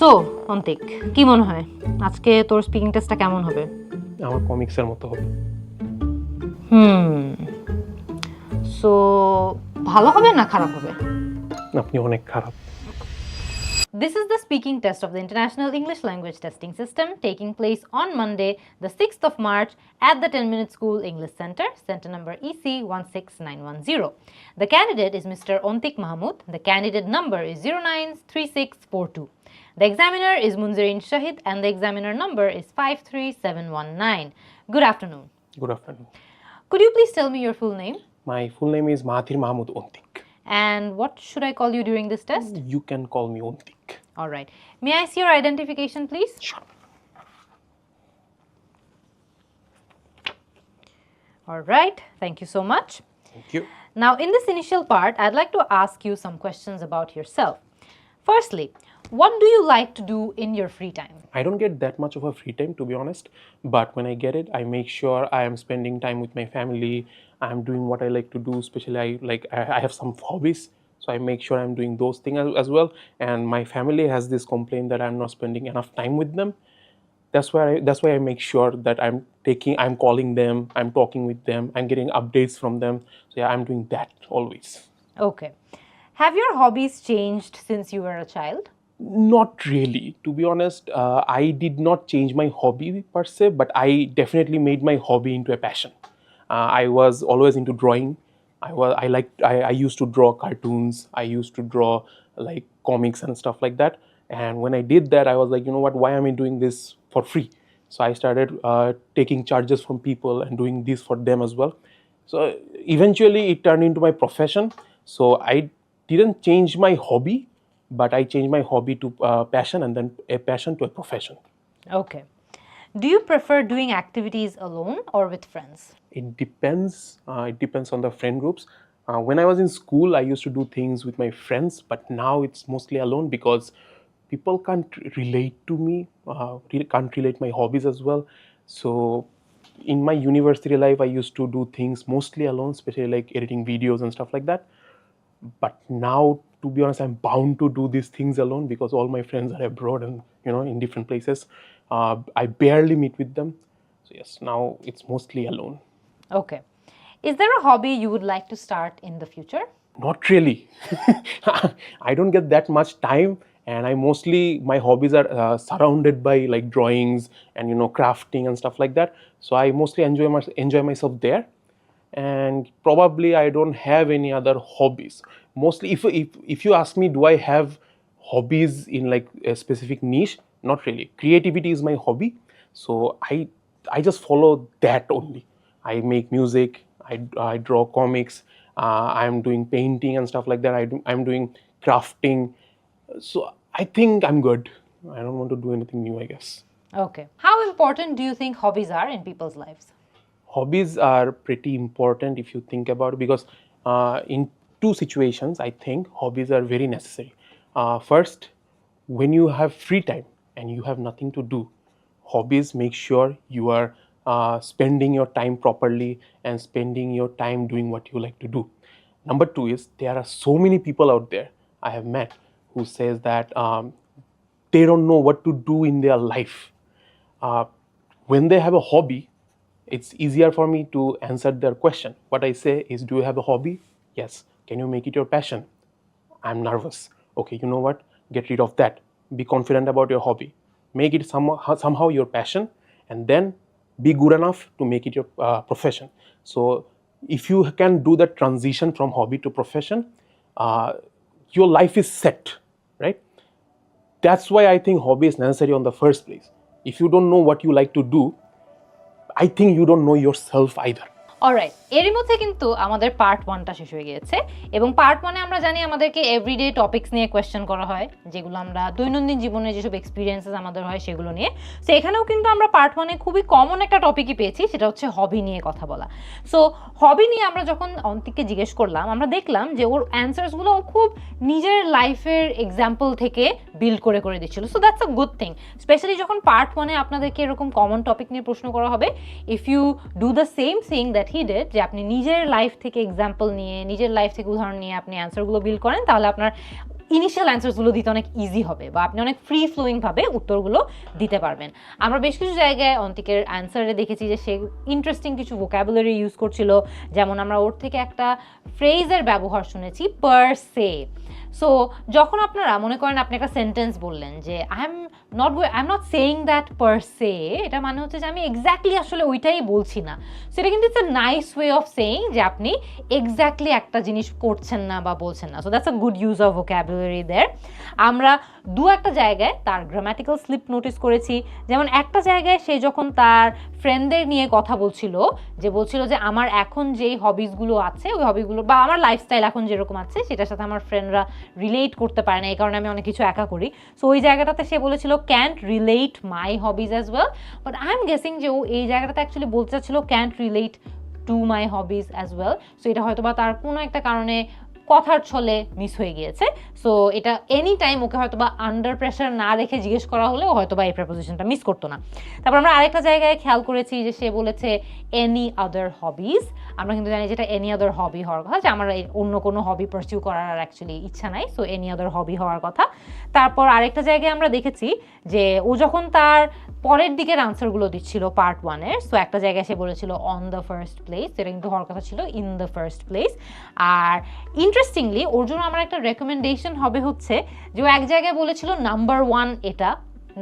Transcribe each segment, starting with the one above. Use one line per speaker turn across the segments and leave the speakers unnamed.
So Antik, কি মনে হয় আজকে তোর স্পিকিং টেস্টটা কেমন হবে?
আমার কমিক্সের মতো হবে।
সো ভালো হবে না খারাপ হবে?
আপনি অনেক খারাপ।
This is the speaking test of the International English Language Testing System taking place on Monday, the 6th of March at the 10-Minute School English Center, center number EC 16910. The candidate is Mr. Ontik Mahmood. The candidate number is 093642. The examiner is Munzereen Shahid and the examiner number is 53719. Good afternoon.
Good afternoon.
Could you please tell me your full name?
My full name is Mahathir Mahmood Ontik.
And what should I call you during this test?
You can call me Ontik.
All right. May I see your identification, please?
Sure.
All right. Thank you so much.
Thank you.
Now, in this initial part, I'd like to ask you some questions about yourself. Firstly, what do you like to do in your free time?
I don't get that much of a free time, to be honest, but when I get it, I make sure I am spending time with my family. I'm doing what I like to do, especially I have some hobbies, so I make sure I'm doing those things as well. And my family has this complaint that I'm not spending enough time with them. That's why I make sure that I'm calling them, I'm talking with them, I'm getting updates from them. So yeah, I'm doing that always.
Okay. Have your hobbies changed since you were a child?
Not really, to be honest. I did not change my hobby per se, but I definitely made my hobby into a passion. I was always into drawing. I used to draw cartoons. I used to draw like comics and stuff like that. And when I did that, I was like, you know what? Why am I doing this for free? So I started taking charges from people and doing this for them as well. So eventually, it turned into my profession. So I didn't change my hobby, but I changed my hobby to passion, and then a passion to a profession.
Okay. Do you prefer doing activities alone or with friends?
It depends. It depends on the friend groups. When I was in school, I used to do things with my friends, but now it's mostly alone because people can't relate to me, can't relate my hobbies as well. So in my university life, I used to do things mostly alone, especially like editing videos and stuff like that. But now, to be honest, I'm bound to do these things alone because all my friends are abroad and in different places. I barely meet with them. So yes, now it's mostly alone.
Okay. Is there a hobby you would like to start in the future?
Not really. I don't get that much time, and my hobbies are surrounded by like drawings and crafting and stuff like that. So I mostly enjoy myself there. And probably I don't have any other hobbies. Mostly, if you ask me, do I have hobbies in like a specific niche? Not really. Creativity is my hobby, so I just follow that only. I make music. I draw comics. I'm doing painting and stuff like that. I'm doing crafting. So I think I'm good. I don't want to do anything new, I guess.
Okay. How important do you think hobbies are in people's lives?
Hobbies are pretty important if you think about it, because in two situations, I think hobbies are very necessary. First, when you have free time and you have nothing to do, hobbies make sure you are spending your time properly and spending your time doing what you like to do. Number two is there are so many people out there I have met who says that they don't know what to do in their life. When they have a hobby, it's easier for me to answer their question. What I say is, do you have a hobby? Yes. Can you make it your passion? I'm nervous. Okay, you know what? Get rid of that. Be confident about your hobby. Make it somehow your passion, and then be good enough to make it your profession. So if you can do that transition from hobby to profession, your life is set, right? That's why I think hobby is necessary on the first place. If you don't know what you like to do, I think you don't know yourself either.
Alright, এরই মধ্যে কিন্তু আমাদের part 1টা শেষ হয়ে গিয়েছে এবং part 1-এ আমরা জানি আমাদেরকে এভরিডে টপিকস নিয়ে কোয়েশ্চেন করা হয়, যেগুলো আমরা দৈনন্দিন জীবনে যেসব এক্সপিরিয়েন্সেস আমাদের হয় সেগুলো নিয়ে। সো এখানেও কিন্তু আমরা পার্ট 1-এ খুবই কমন একটা টপিকই পেয়েছি, সেটা হচ্ছে হবি নিয়ে কথা বলা। সো হবি নিয়ে আমরা যখন অন্তিককে জিজ্ঞেস করলাম, আমরা দেখলাম যে ওর অ্যান্সার্সগুলো ও খুব নিজের লাইফের এক্সাম্পল থেকে বিল্ড করে দিচ্ছিল। So that's a good thing, specially যখন পার্ট 1-এ আপনাদেরকে এরকম কমন টপিক নিয়ে প্রশ্ন করা হবে। If you do the same thing that he did, যে আপনি নিজের লাইফ থেকে এক্সাম্পল নিয়ে, নিজের লাইফ থেকে উদাহরণ নিয়ে আপনি অ্যান্সারগুলো বিল্ড করেন, তাহলে আপনার ইনিশিয়াল অ্যান্সারসগুলো দিতে অনেক ইজি হবে বা আপনি অনেক ফ্রি ফ্লোয়িংভাবে উত্তরগুলো দিতে পারবেন। আমরা বেশ কিছু জায়গায় অন্তিকের অ্যান্সারে দেখেছি যে সে ইন্টারেস্টিং কিছু ভোকাবুলারি ইউজ করছিল, যেমন আমরা ওর থেকে একটা ফ্রেজের ব্যবহার শুনেছি, পার সে। সো যখন আপনারা মনে করেন আপনি একটা সেন্টেন্স বললেন যে I am not saying that per se, এটা মানে হচ্ছে যে আমি এক্স্যাক্টলি আসলে ওইটাই বলছি না। সেটা কিন্তু it's a nice way of saying যে আপনি এক্স্যাক্টলি একটা জিনিস করছেন না বা বলছেন না। So that's a good use of vocabulary there. আমরা একটা জায়গায় তার গ্রামাটিক্যাল স্লিপ নোটিস করেছি, যেমন একটা জায়গায় সে যখন তার ফ্রেন্ডদের নিয়ে কথা বলছিল যে আমার এখন যেই হবিসগুলো আছে ওই হবিগুলো বা আমার লাইফস্টাইল এখন যেরকম আছে সেটার সাথে আমার ফ্রেন্ডরা রিলেট করতে পারে না, এই কারণে আমি অনেক কিছু একা করি। সো ওই জায়গাটাতে সে বলেছিল can't relate my hobbies as well, but I am guessing যে ও এই জায়গাটাতে অ্যাকচুয়ালি বলতে চাচ্ছিল can't relate to my hobbies as well. So এটা হয়তো বা তার কোনো একটা কারণে কথার ছলে মিস হয়ে গিয়েছে। সো এটা এনি টাইম ওকে হয়তো বা আন্ডার প্রেশার না রেখে জিজ্ঞেস করা হলেও হয়তো বা এই প্রেপোজিশনটা মিস করতো না। তারপর আমরা আরেকটা জায়গায় খেয়াল করেছি যে সে বলেছে এনি আদার হবিজ। আমরা কিন্তু জানি যেটা এনি আদার হবি হওয়ার কথা, যে আমার অন্য কোনো হবি পারসিউ করার আর অ্যাকচুয়ালি ইচ্ছা নাই। সো এনি আদার হবি হওয়ার কথা। তারপর আরেকটা জায়গায় আমরা দেখেছি যে ও যখন তার পরের দিকের আনসারগুলো দিচ্ছিল পার্ট 1-এর, সো একটা জায়গায় সে বলেছিল অন দ্য ফার্স্ট প্লেস, সেটা কিন্তু হওয়ার কথা ছিল ইন দ্য ফার্স্ট প্লেস। আর ইন্টারেস্টিংলি ওর জন্য আমার একটা রেকমেন্ডেশন হবে হচ্ছে যে ও এক জায়গায় বলেছিল নাম্বার 1 এটা,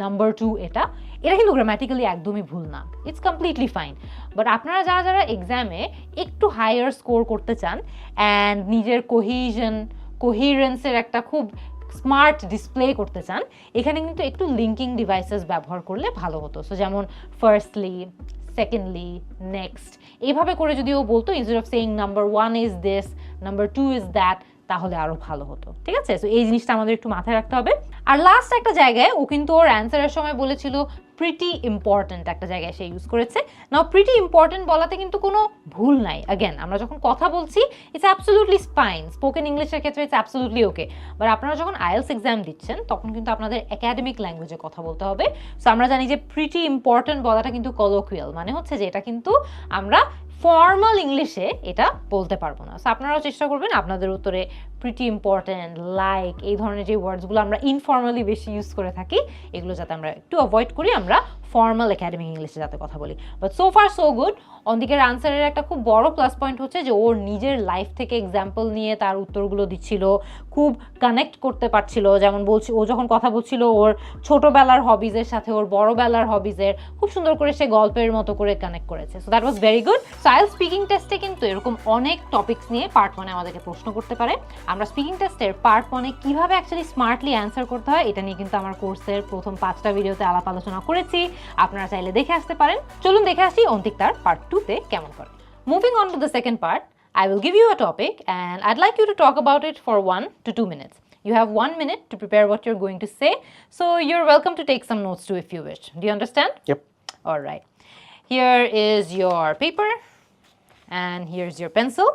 নাম্বার 2 এটা। এটা কিন্তু গ্রামাটিক্যালি একদমই ভুল না, ইটস কমপ্লিটলি ফাইন। বাট আপনারা যারা যারা এক্সামে একটু হায়ার স্কোর করতে চান অ্যান্ড নিজের কোহিরেন্সের একটা খুব স্মার্ট ডিসপ্লে করতে চান, এখানে কিন্তু একটু লিঙ্কিং ডিভাইসেস ব্যবহার করলে ভালো হতো। সো যেমন ফার্স্টলি, সেকেন্ডলি, নেক্সট, এইভাবে করে যদি ও বলতো instead of saying number 1 is this, number 2 is that, তাহলে আরও ভালো হতো। ঠিক আছে, সো এই জিনিসটা আমাদের একটু মাথায় রাখতে হবে। আর লাস্ট একটা জায়গায় ও কিন্তু ওর অ্যান্সারের সময় বলেছিল প্রিটি ইম্পর্ট্যান্ট, একটা জায়গায় সে ইউজ করেছে। নাও প্রিটি ইম্পর্ট্যান্ট বলাতে কিন্তু কোনো ভুল নাই। অ্যাগেন আমরা যখন কথা বলছি ইটস অ্যাবসলিউটলি ফাইন, স্পোকেন ইংলিশের ক্ষেত্রে ইটস অ্যাবসলিউটলি ওকে। বাট আপনারা যখন আইএলস এক্সাম দিচ্ছেন তখন কিন্তু আপনাদের একাডেমিক ল্যাঙ্গুয়েজে কথা বলতে হবে। সো আমরা জানি যে প্রিটি ইম্পর্ট্যান্ট বলাটা কিন্তু কলোকুয়াল, মানে হচ্ছে যে এটা কিন্তু আমরা ফর্মাল ইংলিশে এটা বলতে পারবো না। সো আপনারাও চেষ্টা করবেন আপনাদের উত্তরে প্রিটি ইম্পর্ট্যান্ট, লাইক, এই ধরনের যে ওয়ার্ডসগুলো আমরা ইনফর্মালি বেশি ইউজ করে থাকি এগুলো যাতে আমরা একটু অ্যাভয়েড করি, আমরা ফর্মাল একাডেমিক ইংলিশে যাতে কথা বলি। But so far so good. অন্দিকের আনসারের একটা খুব বড় প্লাস পয়েন্ট হচ্ছে যে ওর নিজের লাইফ থেকে এক্সাম্পল নিয়ে তার উত্তরগুলো দিচ্ছিল, খুব কানেক্ট করতে পারছিল। যেমন বলছি ও যখন কথা বলছিল ওর ছোটোবেলার হবিজের সাথে ওর বড়োবেলার হবিজের খুব সুন্দর করে সে গল্পের মতো করে কানেক্ট করেছে। So that was very good. So IELTS speaking টেস্টে কিন্তু এরকম অনেক টপিকস নিয়ে পার্ট 1-এ আমাদেরকে প্রশ্ন করতে পারে। আমরা স্পিকিং টেস্টের পার্ট 1-এ কীভাবে অ্যাকচুয়ালি স্মার্টলি অ্যান্সার করতে হয় এটা নিয়ে কিন্তু আমার কোর্সের প্রথম 5টা ভিডিওতে আলাপ আলোচনা করেছি, আপনারা চাইলে দেখে আসতে পারেন। চলুন দেখে আসি অন্তিক তার পার্ট 2-তে কেমন করে। Moving on to the second part, I will give you a topic and I'd like you to talk about it for 1 to 2 minutes. You have 1 minute to prepare what you're going to say, so you're welcome to take some notes too if you wish. Do you understand?
Yep.
All right. Here is your paper and here's your pencil.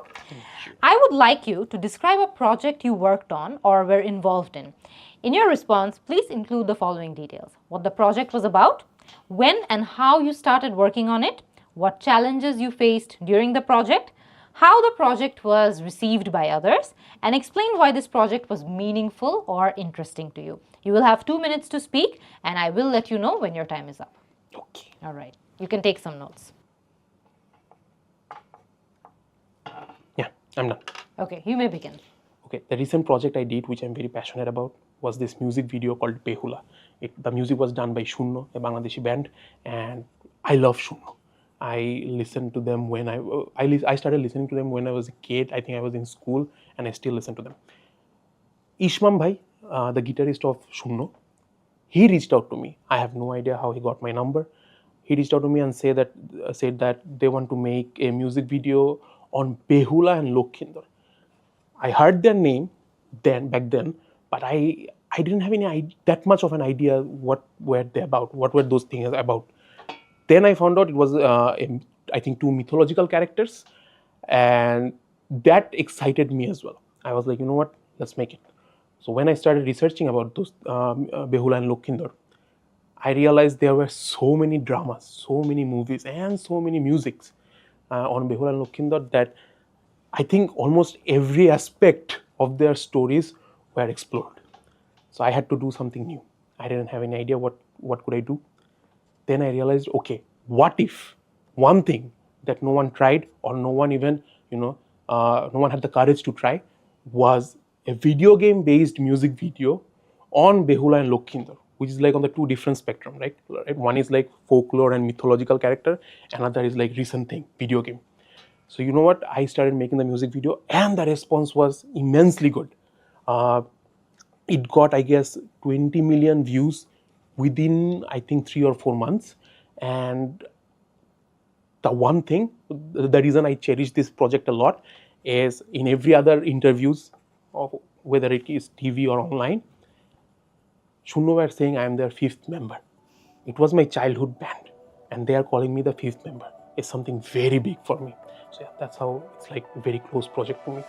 I would like you to describe a project you worked on or were involved in. In your response, please include the following details: what the project was about, when and how you started working on it, what challenges you faced during the project, how the project was received by others, and explain why this project was meaningful or interesting to you. You will have 2 minutes to speak, and I will let you know when your time is up.
Okay.
All right. You can take some notes.
Yeah, I'm done.
Okay, you may begin.
Okay, the recent project I did, which I'm very passionate about, was this music video called Behula. The music was done by Shunno, a Bangladeshi band, and I love Shunno. I listened to them when I started listening to them when I was a kid. I think I was in school, and I still listen to them. Ishmam Bhai, the guitarist of Shunno, he reached out to me. I have no idea how he got my number. He reached out to me and said that they want to make a music video on Behula and Lokhinder. I heard their name back then, but I didn't have that much of an idea what were they about, what were those things about. Then I found out it was I think 2 mythological characters, and that excited me as well. I was like, you know what, let's make it. So when I started researching about those Behula and Lokhinder, I realized there were so many dramas, so many movies, and so many musics on Behula and Lokhinder that I think almost every aspect of their stories were explored. So I had to do something new. I didn't have any idea what could I do. Then I realized, okay, what if one thing that no one tried or no one even, no one had the courage to try was a video game based music video on Behula and Lokhinder, which is like on the two different spectrum, right? One is like folklore and mythological character, another is like recent thing, video game. So you know what? I started making the music video and the response was immensely good. It got, I guess, 20 million views within, I think, 3 or 4 months. And the one thing, the reason I cherish this project a lot is in every other interviews, whether it is TV or online, Shunno were saying I am their 5th member. It was my childhood band, and they are calling me the 5th member. It's something very big for me. So yeah, that's how it's like a very close project to me.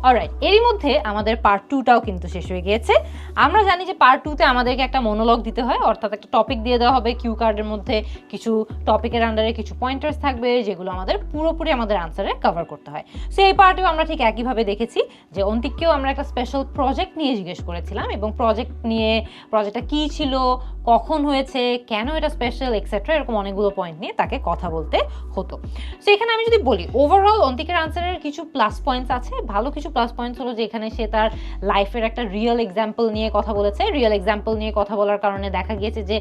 Alright, এরই মধ্যে আমাদের part 2টাও কিন্তু শেষ হয়ে গিয়েছে। আমরা জানি যে পার্ট 2তে আমাদেরকে একটা মনোলগ দিতে হয়, অর্থাৎ একটা টপিক দিয়ে দেওয়া হবে, কিউ কার্ডের মধ্যে কিছু টপিকের আন্ডারে কিছু পয়েন্টার্স থাকবে যেগুলো আমাদের পুরোপুরি আমাদের আনসারে কভার করতে হয়। সো এই পার্টেও আমরা ঠিক একইভাবে দেখেছি যে অন্তিককেও আমরা একটা স্পেশাল প্রজেক্ট নিয়ে জিজ্ঞেস করেছিলাম, এবং প্রজেক্টটা কী ছিল, কখন হয়েছে, কেন এটা স্পেশাল, এক্সেট্রা, এরকম অনেকগুলো পয়েন্ট নিয়ে তাকে কথা বলতে হতো। সো এখানে আমি যদি বলি ওভারঅল অন্তিকের আনসারের কিছু প্লাস পয়েন্টস আছে। ভালো কিছু প্লাস পয়েন্টস হলো যে এখানে সে তার লাইফের একটা রিয়েল এক্সাম্পল নিয়ে কথা বলেছে। রিয়েল এক্সাম্পল নিয়ে কথা বলার কারণে দেখা গিয়েছে যে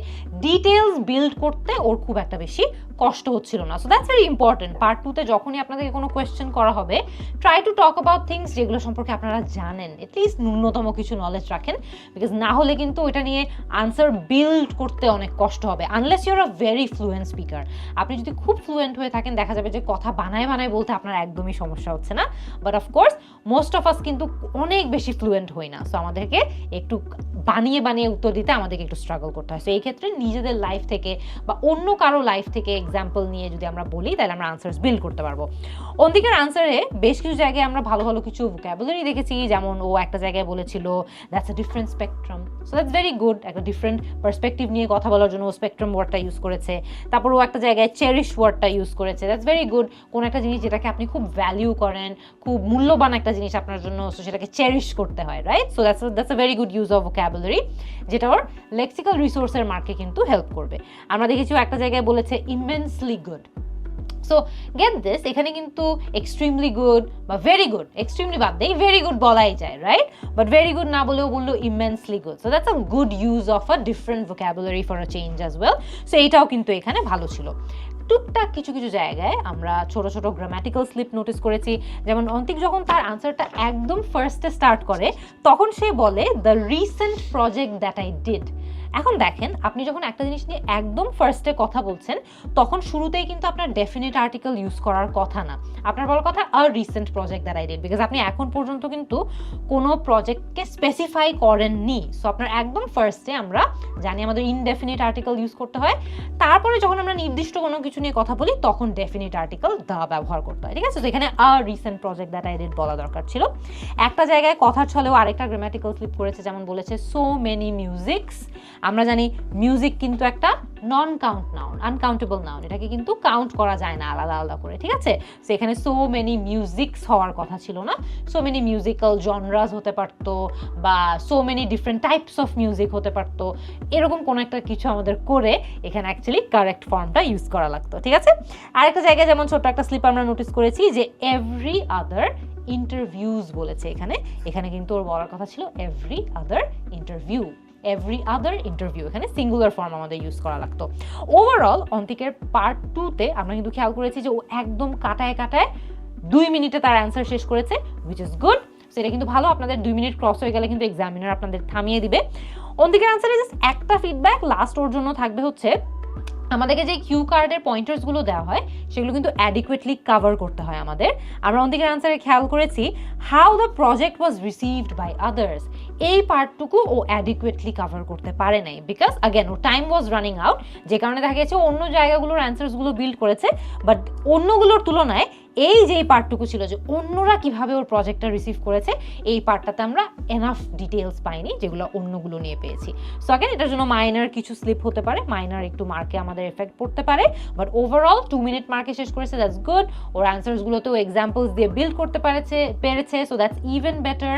ডিটেলস বিল্ড করতে ওর খুব একটা বেশি কষ্ট হচ্ছিল না। So that's very important. Part 2তে যখনই আপনাদেরকে কোনো কোয়েশ্চেন করা হবে, try to talk about things যেগুলো সম্পর্কে আপনারা জানেন, এটলিস্ট ন্যূনতম কিছু নলেজ রাখেন, বিকজ না হলে কিন্তু ওইটা নিয়ে আনসার বিল্ড করতে অনেক কষ্ট হবে, unless your a very fluent speaker. আপনি যদি খুব ফ্লুয়েন্ট হয়ে থাকেন, দেখা যাবে যে কথা বানায় বলতে আপনার একদমই সমস্যা হচ্ছে না। But of course most of us কিন্তু অনেক বেশি ফ্লুয়েন্ট হই না। সো আমাদেরকে একটু বানিয়ে উত্তর দিতে আমাদেরকে একটু স্ট্রাগল করতে হয়। সো এই ক্ষেত্রে নিজেদের লাইফ থেকে বা অন্য কারো লাইফ থেকে এক্সাম্পল নিয়ে যদি আমরা বলি, তাহলে আমরা আনসার্স বিল্ড করতে পারবো। অন্তিকের আনসারে বেশ কিছু জায়গায় আমরা ভালো কিছু ভোকাবুলারি দেখেছি, যেমন ও একটা জায়গায় বলেছিল that's a different spectrum. So that's very good. একটা ডিফারেন্ট পার্সপেক্টিভ নিয়ে কথা বলার জন্য ও স্পেকট্রাম ওয়ার্ডটা ইউজ করেছে। তারপর ও একটা জায়গায় চেরিশ ওয়ার্ডটা ইউজ করেছে। That's very good. কোনো একটা জিনিস যেটাকে আপনি খুব ভ্যালিউ করেন, খুব মূল্যবান একটা জিনিস আপনার জন্য, সো সেটাকে চেরিশ করতে হয়, right? So that's a very good use of vocabulary, যেটা ওর লেক্সিক্যাল রিসোর্সের মার্কে কিন্তু হেল্প করবে। আমরা দেখেছি একটা জায়গায় বলেছে immensely good. So get this, এখানে কিন্তু এক্সট্রিমলি গুড বা ভেরি গুড, এক্সট্রিমলি বাদ দেই, ভেরি গুড বলাই যায়, রাইট? বাট ভেরি গুড না বলেও বললো immensely good. So that's a good use of a different vocabulary for a change as well. So এইটাও কিন্তু এখানে ভালো ছিল। টুকটাক কিছু জায়গায় আমরা ছোট গ্রামাটিক্যাল স্লিপ নোটিস করেছি। যেমন অন্তিক যখন তার আনসারটা একদম ফার্স্টে স্টার্ট করে, তখন সে বলে the recent project that I did. এখন দেখেন, আপনি যখন একটা জিনিস নিয়ে একদম ফার্স্টে কথা বলছেন, তখন শুরুতেই কিন্তু আপনার ডেফিনিট আর্টিকেল ইউজ করার কথা না, আপনার বলার কথা a recent project that I did, because আপনি এখন পর্যন্ত কিন্তু কোনো প্রজেক্টকে স্পেসিফাই করেননি। সো আপনার একদম ফার্স্টে আমরা জানি আমাদের ইনডেফিনিট আর্টিকেল ইউজ করতে হয়, তারপরে যখন আমরা নির্দিষ্ট কোনো কিছু নিয়ে কথা বলি তখন ডেফিনিট আর্টিকেল দা ব্যবহার করতে হয়, ঠিক আছে? তো এখানে a recent project that I did বলা দরকার ছিল। একটা জায়গায় কথার ছলেও আরেকটা গ্রামাটিক্যাল স্লিপ করেছে, যেমন বলেছে সো মেনি মিউজিকস। আমরা জানি মিউজিক কিন্তু একটা non count noun, uncountable noun, এটাকে কিন্তু কাউন্ট করা যায় না আলাদা করে, ঠিক আছে? সো এখানে সো মেনি মিউজিকস হওয়ার কথা ছিল না, সো মেনি মিউজিক্যাল জনরাস হতে পারতো, বা so many different types of music হতে পারতো, এরকম কোনো একটা কিছু আমাদের করে এখানে অ্যাকচুয়ালি কারেক্ট ফর্মটা ইউজ করা লাগতো, ঠিক আছে? আরেকটা জায়গায় যেমন ছোট্ট একটা স্লিপ আমরা নোটিস করেছি যে এভরি আদার ইন্টারভিউজ বলেছে। এখানে কিন্তু ওর বলার কথা ছিল every other interview, every other interview, এখানে সিঙ্গুলার ফর্ম আমাদের ইউজ করা লাগতো। ওভারঅল অন্তিকের পার্ট 2তে আমরা কিন্তু খেয়াল করেছি যে ও একদম কাটায় 2 মিনিটে তার অ্যান্সার শেষ করেছে, হুইচ ইজ গুড। সেটা কিন্তু ভালো। আপনাদের 2 মিনিট ক্রস হয়ে গেলে কিন্তু এক্সামিনার আপনাদের থামিয়ে দিবে। অন্তিকের অ্যান্সারে জাস্ট একটা ফিডব্যাক লাস্ট ওর জন্য থাকবে, হচ্ছে আমাদেরকে যে কিউ কার্ডের পয়েন্টার্সগুলো দেওয়া হয় সেগুলো কিন্তু অ্যাডিকুয়েটলি কভার করতে হয় আমাদের। আমরা অন্তিকের অ্যান্সারে খেয়াল করেছি how the project was received by others, এই পার্টটুকু ও অ্যাডিকুয়েটলি কভার করতে পারে নাই, বিকজ আগেন ও টাইম ওয়াজ রানিং আউট, যে কারণে দেখা গেছে অন্য জায়গাগুলোর অ্যান্সার্সগুলো বিল্ড করেছে, বাট অন্যগুলোর তুলনায় এই যে পার্টটুকু ছিল যে অন্যরা কিভাবে ওর প্রজেক্টটা রিসিভ করেছে, এই পার্টটাতে আমরা এনাফ ডিটেলস পাইনি যেগুলো অন্যগুলো নিয়ে পেয়েছি। সো অ্যাগেন এটার জন্য মাইনার কিছু স্লিপ হতে পারে, মাইনার একটু মার্কে আমাদের এফেক্ট পড়তে পারে, বাট ওভারঅল 2 মিনিট মার্কে শেষ করেছে, দ্যাটস গুড। ওর অ্যান্সার্সগুলোতেও এক্সাম্পলস দিয়ে বিল্ড করতে পেরেছে, so that's even better.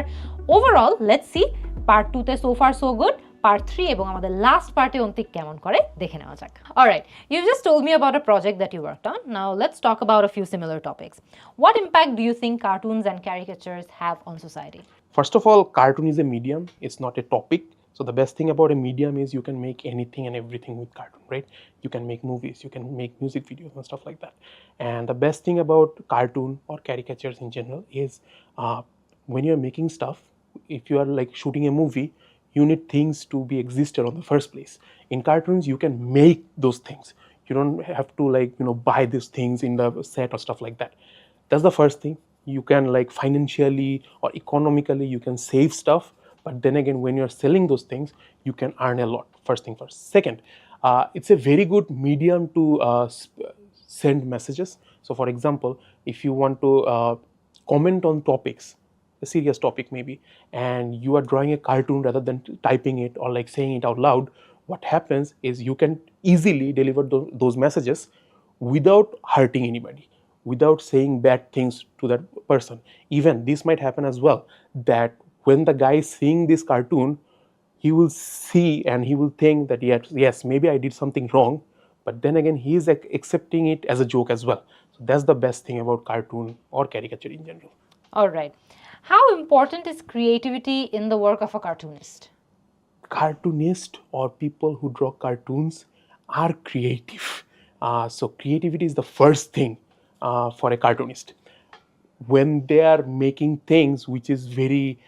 Overall let's see part 2 তে so far so good, part 3 এবং আমাদের লাস্ট পার্টে অন্তিক কেমন করে দেখে নেওয়া যাক। Alright, you just told me about a project that you worked on. Now let's talk about a few similar topics. What impact do you think cartoons and caricatures have on society?
First of all, cartoon is a medium, it's not a topic. So the best thing about a medium is you can make anything and everything with cartoon, right? You can make movies, you can make music videos and stuff like that. And the best thing about cartoon or caricatures in general is when you're making stuff, if you are like shooting a movie, you need things to be existed on the first place. In cartoons, you can make those things. You don't have to like, buy these things in the set or stuff like that. That's the first thing. You can like financially or economically, you can save stuff. But then again, when you're selling those things, you can earn a lot. First thing first. Second, it's a very good medium to send messages. So for example, if you want to comment on topics, a serious topic maybe, and you are drawing a cartoon rather than typing it or like saying it out loud, what happens is you can easily deliver those messages without hurting anybody, without saying bad things to that person. Even this might happen as well, that when the guy is seeing this cartoon, he will see and he will think that yes, maybe I did something wrong, but then again he is accepting it as a joke as well. So that's the best thing about cartoon or caricature in general.
All right. How important is creativity in the work of a cartoonist?
Cartoonists or people who draw cartoons are creative. So creativity is the first thing for a cartoonist. When they are making things which is very,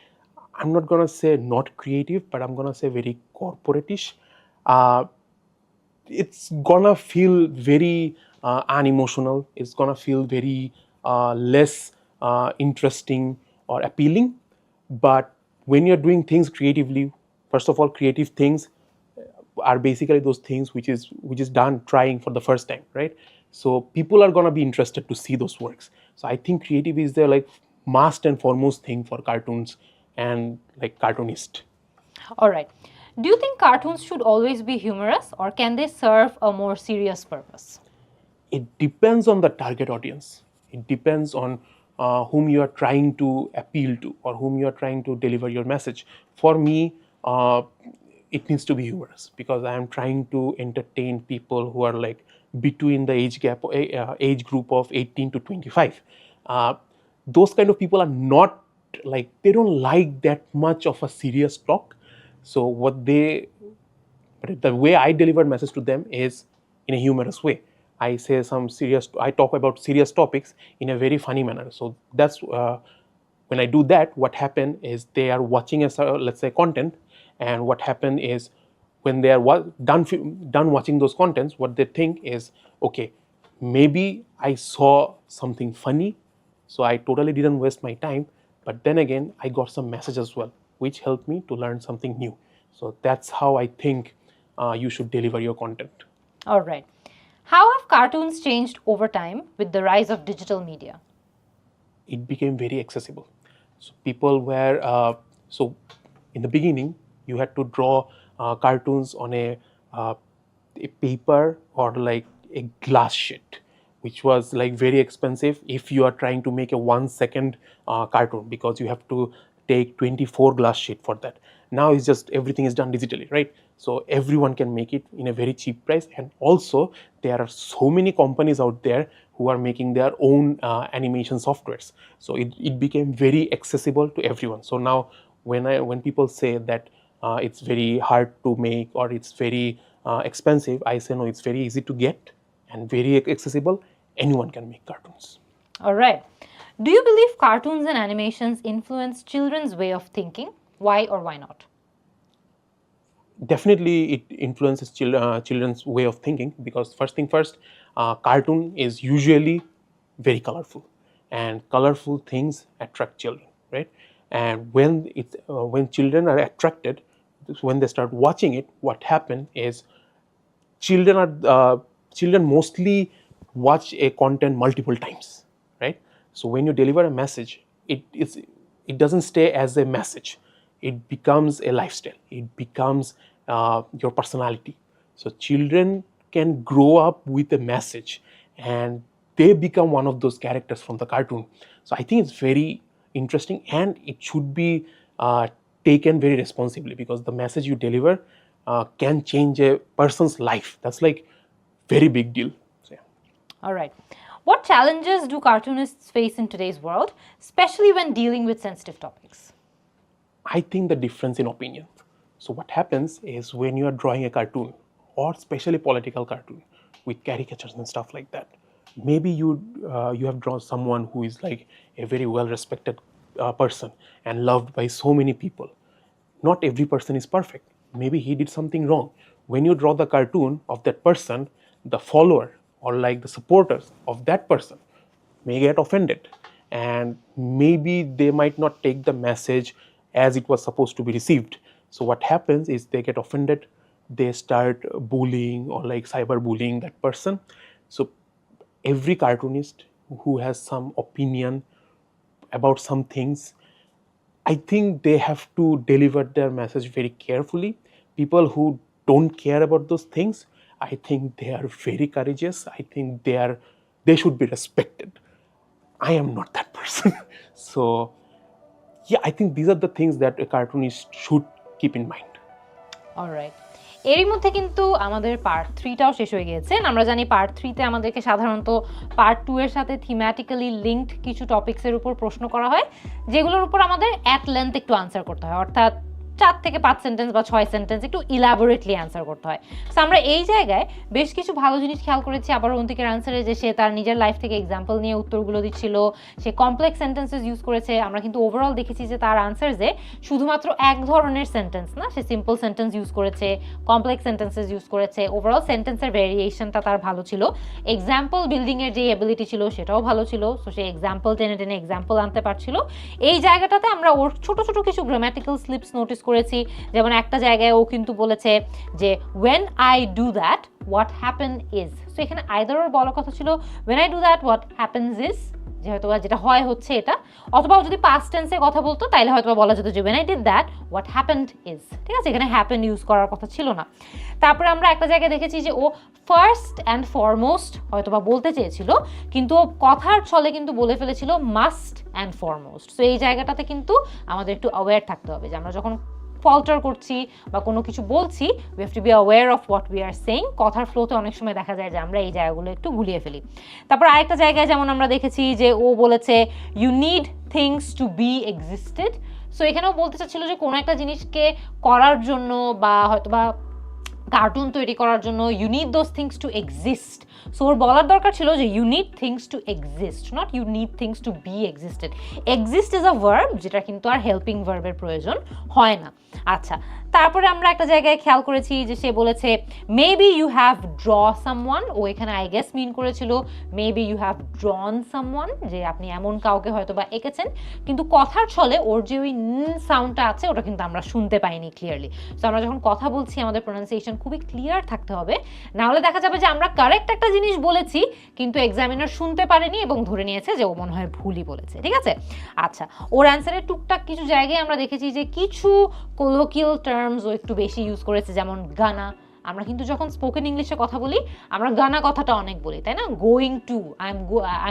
I'm not gonna say not creative, but I'm gonna say very corporate-ish, it's gonna feel very unemotional. It's gonna feel very less interesting or appealing. But when you're doing things creatively, first of all, creative things are basically those things which is done trying for the first time, right? So people are gonna be interested to see those works. So I think creative is the like must and foremost thing for cartoons and like cartoonist.
All right. Do you think cartoons should always be humorous, or can they serve a more serious purpose?
It depends on the target audience. It depends on whom you are trying to appeal to or whom you are trying to deliver your message. For me, it needs to be humorous because I am trying to entertain people who are like between the age group of 18 to 25. Those kind of people are not like, they don't like that much of a serious talk. So the way I deliver message to them is in a humorous way. I talk about serious topics in a very funny manner. So that's when I do that, what happen is they are watching let's say content, and what happen is when they are done watching those contents, what they think is, okay, maybe I saw something funny, so I totally didn't waste my time, but then again I got some message as well which helped me to learn something new. So that's how I think you should deliver your content.
All right. How have cartoons changed over time with the rise of digital media?
It became very accessible. So people were, so in the beginning, you had to draw cartoons on a paper or like a glass sheet, which was like very expensive if you are trying to make a 1 second cartoon, because you have to take 24 glass sheet for that. Now it's just everything is done digitally, right? So everyone can make it in a very cheap price, and also there are so many companies out there who are making their own animation softwares. So it became very accessible to everyone. So now when people say that it's very hard to make or it's very expensive, I say no, it's very easy to get and very accessible. Anyone can make cartoons.
All right. Do you believe cartoons and animations influence children's way of thinking? Why or why not?
Definitely it influences children's way of thinking, because first thing first, cartoon is usually very colorful, and colorful things attract children, right? And when children are attracted, when they start watching it, what happens is children mostly watch a content multiple times. right? So when you deliver a message, it doesn't stay as a message. It becomes a lifestyle. It becomes your personality. So children can grow up with a message and they become one of those characters from the cartoon. So I think it's very interesting and it should be taken very responsibly, because the message you deliver can change a person's life. That's like very big deal. So, yeah.
All right. What challenges do cartoonists face in today's world, especially when dealing with sensitive topics?
I think the difference in opinion. So what happens is when you are drawing a cartoon, or especially political cartoon with caricatures and stuff like that, maybe you have drawn someone who is like a very well-respected person and loved by so many people. Not every person is perfect. Maybe he did something wrong. When you draw the cartoon of that person, the follower or like the supporters of that person may get offended, and maybe they might not take the message as it was supposed to be received. So what happens is they get offended, they start bullying or like cyberbullying that person. So every cartoonist who has some opinion about some things, I think they have to deliver their message very carefully. People who don't care about those things, I think they are very courageous. I think they should be respected. I am not that person. So yeah, I think these are the things that a cartoonist should keep in mind.
Alright, এরই মধ্যে কিন্তু আমাদের part 3টাও শেষ হয়ে গিয়েছে। আমরা জানি part 3তে আমাদেরকে সাধারণত পার্ট 2 এর সাথে থিম্যাটিক্যালি লিঙ্কড কিছু টপিকসের উপর প্রশ্ন করা হয়, যেগুলোর উপর আমাদের অ্যাট লেন্থ একটু আনসার করতে হয়, অর্থাৎ 4 থেকে 5 সেন্টেন্স বা 6 সেন্টেন্স একটু ইলাবোরেটলি আনসার করতে হয়। সো আমরা এই জায়গায় বেশ কিছু ভালো জিনিস খেয়াল করেছি আবার অন্তিকের আনসারে, যে সে তার নিজের লাইফ থেকে এক্সাম্পল নিয়ে উত্তরগুলো দিচ্ছিল, সে কমপ্লেক্স সেন্টেন্সেস ইউজ করেছে। আমরা কিন্তু ওভারঅল দেখেছি যে তার আনসারসে শুধুমাত্র এক ধরনের সেন্টেন্স না, সে সিম্পল সেন্টেন্স ইউজ করেছে, কমপ্লেক্স সেন্টেন্সেস ইউজ করেছে। ওভারঅল সেন্টেন্সের ভেরিয়েশনটা তার ভালো ছিল। এক্সাম্পল বিল্ডিংয়ের যে এবিলিটি ছিল সেটাও ভালো ছিল। সো সে এক্সাম্পল টেনে টেনে এক্সাম্পল আনতে পারছিল। এই জায়গাটাতে আমরা ওর ছোট ছোট কিছু গ্রামাটিক্যাল স্লিপস নোটিস করেছি। যেমন একটা জায়গায় ও কিন্তু বলেছে যে when I do that what happen is, so এখানে আইদার ওর বলার কথা ছিল when I do that what happens is, যে হয়তো যেটা হয় হচ্ছে এটা, অথবা যদি পাস্ট টেন্সে কথা বলতো তাহলে হয়তো বলা যেত যে when I did that what happened is। ঠিক আছে, এখানে হ্যাপেন ইউজ করার কথা ছিল না। তারপরে আমরা একটা জায়গায় দেখেছি যে ও ফার্স্ট অ্যান্ড ফরমোস্ট হয়তো বা বলতে চেয়েছিল, কিন্তু ও কথার ছলে কিন্তু বলে ফেলেছিল মাস্ট অ্যান্ড ফরমোস্ট। সো এই জায়গাটাতে কিন্তু আমাদের একটু অ্যাওয়্যার থাকতে হবে যে আমরা যখন ফল্টার করছি বা কোনো কিছু বলছি, we have to be aware of what we are saying. কথার ফ্লোতে অনেক সময় দেখা যায় যে আমরা এই জায়গাগুলো একটু গুলিয়ে ফেলি। তারপর আরেকটা জায়গায় যেমন আমরা দেখেছি যে ও বলেছে you need things to be existed. So এখানেও বলতে চাচ্ছিল যে কোনো একটা জিনিসকে করার জন্য বা হয়তো বা কার্টুন তৈরি করার জন্য you need those things to exist. So ওর বলার দরকার ছিল যে you need things to exist, not you need things to be existed. Exist is a verb, যেটা কিন্তু আর হেল্পিং ভার্বের প্রয়োজন হয় না। আচ্ছা, তারপরে আমরা একটা জায়গায় খেয়াল করেছি যে সে বলেছে maybe you have draw someone. ও এখানে আই গেস মিন করেছিল maybe you have drawn someone, যে আপনি এমন কাউকে হয়তো বা এঁকেছেন, কিন্তু কথার ছলে ওর যে ওই সাউন্ডটা আছে ওটা কিন্তু আমরা শুনতে পাইনি ক্লিয়ারলি। সো আমরা যখন কথা বলছি আমাদের প্রোনাউন্সিয়েশন খুবই ক্লিয়ার থাকতে হবে, নাহলে দেখা যাবে যে আমরা কারেক্ট একটা জিনিস বলেছি কিন্তু এক্সামিনার শুনতে পারেনি এবং ধরে নিয়েছে যে ও মনে হয় ভুলই বলেছে। ঠিক আছে, আচ্ছা, ওর অ্যান্সারের টুকটাক কিছু জায়গায় আমরা দেখেছি যে কিছু কোলোকিয়াল টার্মস ও একটু বেশি ইউজ করেছে, যেমন গানা। আমরা কিন্তু যখন স্পোকেন ইংলিশে কথা বলি আমরা গানা কথাটা অনেক বলি, তাই না? Going to, I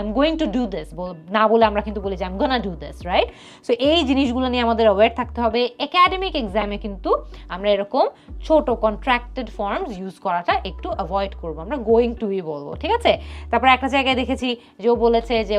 am going to do this না বলে আমরা কিন্তু বলি যে I am gonna do this, right? So এই জিনিসগুলো নিয়ে আমাদের অ্যাওয়্যার থাকতে হবে। একাডেমিক এক্সামে কিন্তু আমরা এরকম ছোট কন্ট্রাক্টেড ফর্মস ইউজ করাটা একটু অ্যাভয়েড করবো, আমরা গোয়িং টুই বলবো। ঠিক আছে, তারপর একটা জায়গায় দেখেছি যে ও বলেছে যে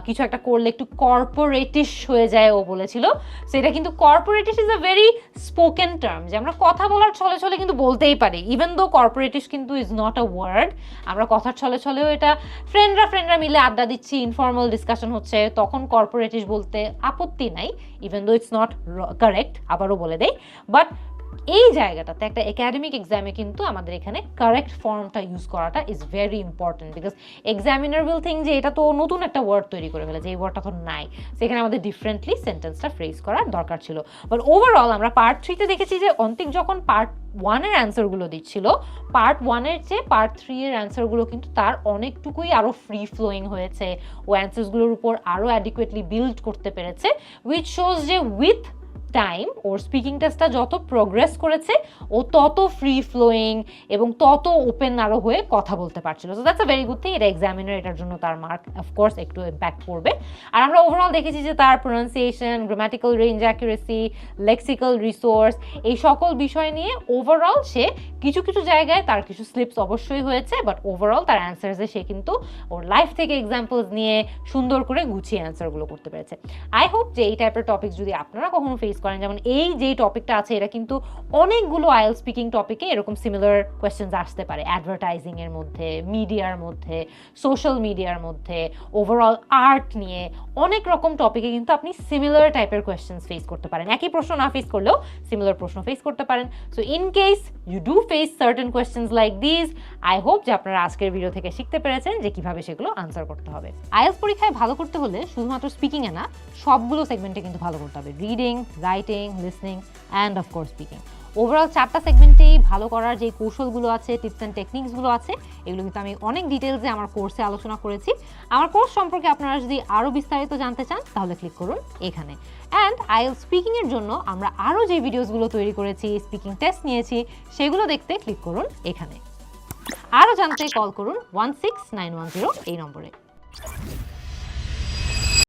কিছু একটা করলে একটু কর্পোরেটিশ হয়ে যায়, ও বলেছিল। সো এটা কিন্তু corporatish is a very spoken term, যে আমরা কথা বলার ছলে ছলে কিন্তু বলতেই পারি, ইভেন দো কর্পোরেটিশ কিন্তু ইজ নট আ ওয়ার্ড। আমরা কথার ছলে ছলেও এটা ফ্রেন্ডরা মিলে আড্ডা দিচ্ছি, ইনফর্মাল ডিসকাশন হচ্ছে, তখন কর্পোরেটিশ বলতে আপত্তি নাই, even though it's not correct, আবারও বলে দেই। বাট এই জায়গাটাতে একটা একাডেমিক এক্সামে কিন্তু আমাদের এখানে কারেক্ট ফর্মটা ইউজ করাটা is very important, because examiner will think যে এটা তো নতুন একটা ওয়ার্ড তৈরি করে ফেলে, যে এই ওয়ার্ডটা তো নাই, সেখানে আমাদের ডিফারেন্টলি সেন্টেন্সটা ফ্রেজ করার দরকার ছিল। বাট ওভারঅল আমরা পার্ট 3-তে দেখেছি যে অন্তিক যখন পার্ট 1-এর অ্যান্সারগুলো দিচ্ছিল, পার্ট 1-এর চেয়ে পার্ট 3-এর অ্যান্সারগুলো কিন্তু তার অনেকটুকুই আরও ফ্রি ফ্লোয়িং হয়েছে, ও অ্যান্সার্সগুলোর উপর আরও অ্যাডিকুয়েটলি বিল্ড করতে পেরেছে, উইচ শোজ যে উইথ টাইম ওর স্পিকিং টেস্টটা যত প্রোগ্রেস করেছে ও তত ফ্রি ফ্লোয়িং এবং তত ওপেন আরও হয়ে কথা বলতে পারছিল। So that's a very good thing. এটা এক্সামিনার এটার জন্য তার মার্ক অফকোর্স একটু ইম্প্যাক্ট করবে। আর আমরা ওভারঅল দেখেছি যে তার pronunciation, grammatical range accuracy, lexical resource, এই সকল বিষয় নিয়ে ওভারঅল সে কিছু কিছু জায়গায় তার কিছু স্লিপস অবশ্যই হয়েছে, বাট ওভারঅল তার অ্যান্সার্সে সে কিন্তু ওর লাইফ থেকে এক্সাম্পলস নিয়ে সুন্দর করে গুছিয়ে অ্যান্সারগুলো করতে পেরেছে। আই হোপ যে এই টাইপের টপিকস যদি আপনারা কখনো ফেস করেন, যেমন এই যে টপিকটা আছে এটা কিন্তু অনেকগুলো আইএলটিএস স্পিকিং টপিকে এরকম সিমিলার কোয়েশ্চেন্স আসতে পারে, অ্যাডভার্টাইজিং এর মধ্যে, মিডিয়ার মধ্যে, সোশ্যাল মিডিয়ার মধ্যে, ওভারঅল আর্ট নিয়ে অনেক রকম টপিকে কিন্তু আপনি সিমিলার টাইপের কোয়েশ্চেন্স ফেস করতে পারেন। একই প্রশ্ন না ফেস করলেও সিমিলার প্রশ্ন ফেস করতে পারেন। So in case you do face certain questions like this, I hope যে আপনারা আজকের ভিডিও থেকে শিখতে পেরেছেন যে কিভাবে সেগুলো আনসার করতে হবে। আইএলটিএস পরীক্ষায় ভালো করতে হলে শুধুমাত্র স্পিকিংয়ে না, সবগুলো সেগমেন্টে কিন্তু ভালো করতে হবে, reading, writing, listening and of course speaking. Overall 4টা সেগমেন্টেই ভালো করার যে কৌশলগুলো আছে, টিপস অ্যান্ড টেকনিক্সগুলো আছে, এগুলো কিন্তু আমি অনেক ডিটেলসে আমার কোর্সে আলোচনা করেছি। আমার কোর্স সম্পর্কে আপনারা যদি আরও বিস্তারিত জানতে চান তাহলে ক্লিক করুন এখানে। অ্যান্ড আইএলটিএস স্পিকিংয়ের জন্য আমরা আরও যে ভিডিওসগুলো তৈরি করেছি, স্পিকিং টেস্ট নিয়েছি, সেগুলো দেখতে ক্লিক করুন এখানে। আরও জানতে কল করুন 16910 এই নম্বরে।